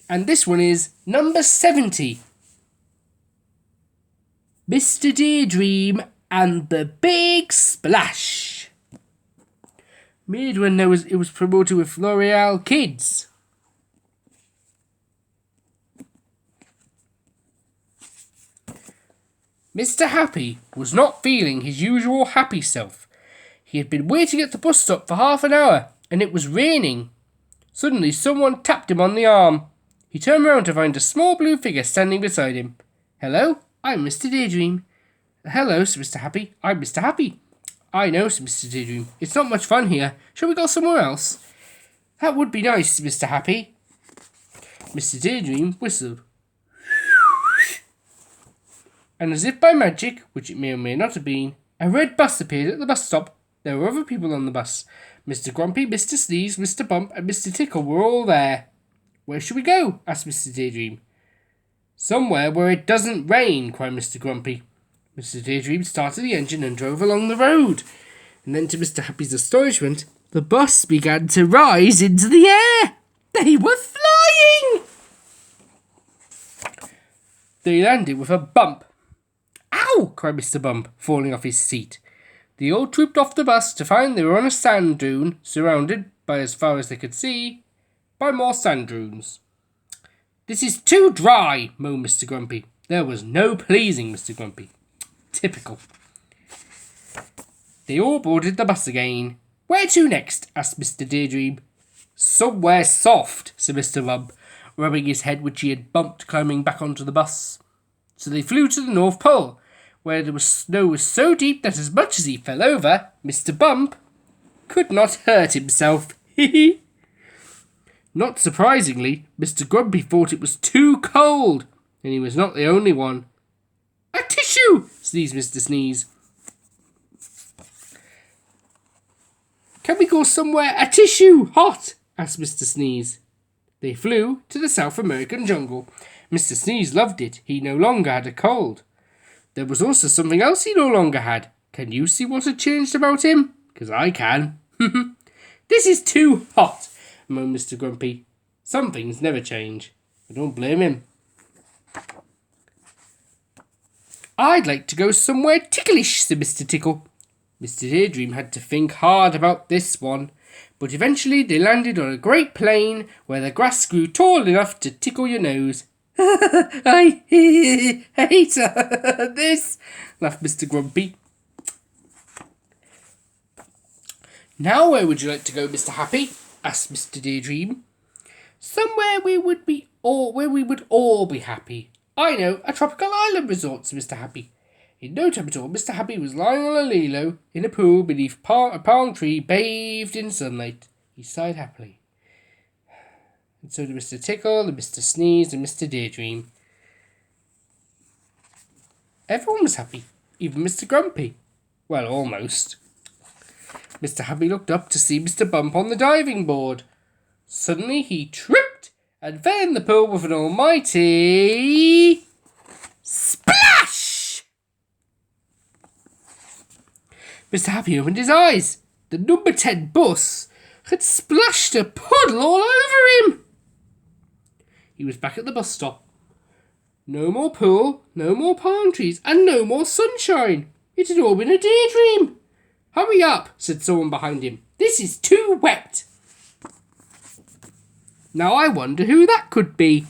And this one is number 70. Mr. Daydream and the Big Splash. Made when it was promoted with L'Oreal Kids. Mr. Happy was not feeling his usual happy self. He had been waiting at the bus stop for half an hour, and it was raining. Suddenly, someone tapped him on the arm. He turned round to find a small blue figure standing beside him. "Hello, I'm Mr. Daydream." "Hello," said Mr. Happy. "I'm Mr. Happy." "I know," said Mr. Daydream. "It's not much fun here. Shall we go somewhere else?" "That would be nice," said Mr. Happy. Mr. Daydream whistled. And as if by magic, which it may or may not have been, a red bus appeared at the bus stop. There were other people on the bus. Mr. Grumpy, Mr. Sneeze, Mr. Bump, and Mr. Tickle were all there. "Where should we go?" asked Mr. Daydream. "Somewhere where it doesn't rain," cried Mr. Grumpy. Mr. Daydream started the engine and drove along the road. And then, to Mr. Happy's astonishment, the bus began to rise into the air. They were flying! They landed with a bump. "Ow!" cried Mr. Bump, falling off his seat. They all trooped off the bus to find they were on a sand dune, surrounded, by as far as they could see, by more sand dunes. "This is too dry," moaned Mr. Grumpy. There was no pleasing Mr. Grumpy. Typical. They all boarded the bus again. "Where to next?" asked Mr. Daydream. "Somewhere soft," said Mr. Bump, rubbing his head which he had bumped climbing back onto the bus. So they flew to the North Pole, where the snow was so deep that as much as he fell over, Mr. Bump could not hurt himself. Not surprisingly, Mr. Grumpy thought it was too cold, and he was not the only one. "A tissue!" sneezed Mr. Sneeze. "Can we go somewhere a tissue hot?" asked Mr. Sneeze. They flew to the South American jungle. Mr. Sneeze loved it. He no longer had a cold. There was also something else he no longer had. Can you see what had changed about him? Because I can. "This is too hot," moaned Mr. Grumpy. Some things never change. I don't blame him. "I'd like to go somewhere ticklish," said Mr. Tickle. Mr. Daydream had to think hard about this one, but eventually they landed on a great plain where the grass grew tall enough to tickle your nose. I hate this," laughed Mr. Grumpy. "Now where would you like to go, Mr. Happy?" asked Mr. Daydream. "Somewhere where we would all be happy. I know, a tropical island resort," said Mr. Happy. In no time at all, Mr. Happy was lying on a lilo in a pool beneath a palm tree, bathed in sunlight. He sighed happily. And so did Mr. Tickle, and Mr. Sneeze, and Mr. Daydream. Everyone was happy, even Mr. Grumpy. Well, almost. Mr. Happy looked up to see Mr. Bump on the diving board. Suddenly he tripped and fell in the pool with an almighty splash! Mr. Happy opened his eyes. The number 10 bus had splashed a puddle all over him. He was back at the bus stop. No more pool, no more palm trees, and no more sunshine. It had all been a daydream. "Hurry up," said someone behind him. "This is too wet." Now I wonder who that could be.